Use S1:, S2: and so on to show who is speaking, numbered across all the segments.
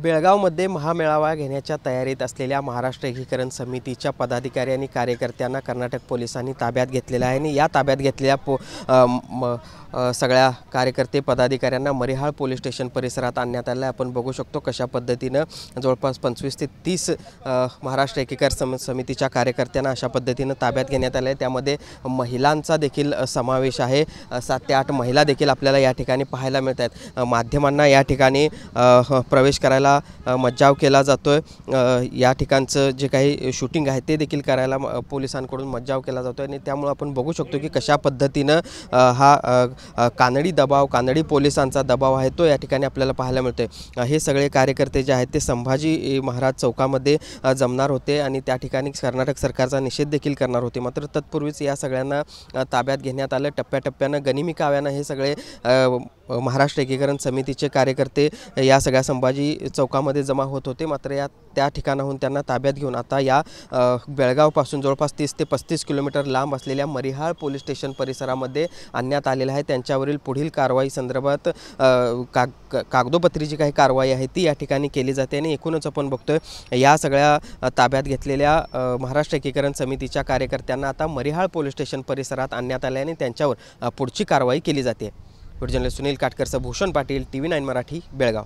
S1: बेळगावमध्ये महामेळावा घेण्याच्या तयारीत असलेल्या महाराष्ट्र एकीकरण समितीच्या पदाधिकारी आणि कार्यकर्त्यांना कर्नाटक पोलिसांनी ताब्यात घेतलेलं आहे आणि या ताब्यात घेतलेल्या सगळ्या कार्यकर्ते पदाधिकाऱ्यांना मरिहाळ पोलीस स्टेशन परिसरात आणण्यात आलं आहे। आपण बघू शकतो कशा पद्धतीनं जवळपास 25 ते 30 महाराष्ट्र एकीकरण समितीच्या कार्यकर्त्यांना अशा पद्धतीनं ताब्यात घेण्यात आलं आहे। त्यामध्ये महिलांचा देखील समावेश आहे। 7 ते 8 महिला देखील आपल्याला या ठिकाणी पाहायला मिळत आहेत। माध्यमांना या ठिकाणी प्रवेश करायला मज्जाव केला जातोय। या ठिकाणचं जे काही शूटिंग आहे ते देखील करायला पोलिसांकडून मज्जाव केला जातोय आणि त्यामुळे आपण बघू शकतो की कशा पद्धतीनं हा कानडी दबाव, कानडी पोलिसांचा दबाव आहे तो या ठिकाणी आपल्याला पाहायला मिळतोय। हे सगळे कार्यकर्ते जे आहेत ते संभाजी महाराज चौकामध्ये जमणार होते आणि त्या ठिकाणी कर्नाटक सरकारचा निषेध देखील करणार होते। मात्र तत्पूर्वीच या सगळ्यांना ताब्यात घेण्यात आलं। टप्प्याटप्प्यानं गनिमी काव्यानं हे सगळे महाराष्ट्र एकीकरण समितीचे कार्यकर्ते या सगळ्या संभाजी चौकामध्ये जमा होत होते। मात्र त्या ठिकाणाहून त्यांना ताब्यात घेऊन आता या बेळगावपासून जवळपास 30 ते 35 किलोमीटर लांब असलेल्या मरिहाळ पोलीस स्टेशन परिसरामध्ये आणण्यात आलेलं आहे। त्यांच्यावरील पुढील कारवाई संदर्भात कागदोपत्री जी काही कारवाई आहे ती या ठिकाणी केली जाते आणि एकूणच आपण बघतोय या सगळ्या ताब्यात घेतलेल्या महाराष्ट्र एकीकरण समितीच्या कार्यकर्त्यांना आता मरिहाळ पोलीस स्टेशन परिसरात आणण्यात आले आणि त्यांच्यावर पुढची कारवाई केली जाते। जर्नलिस्ट सुनील काटकरसह भूषण पाटील, TV9 मराठी, बेळगाव।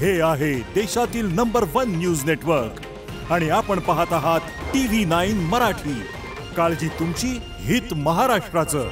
S2: हे आहे देशातील नंबर 1 न्यूज नेटवर्क आणि आपण पाहत आहात TV9 मराठी। काळजी तुमची, हित महाराष्ट्राचं।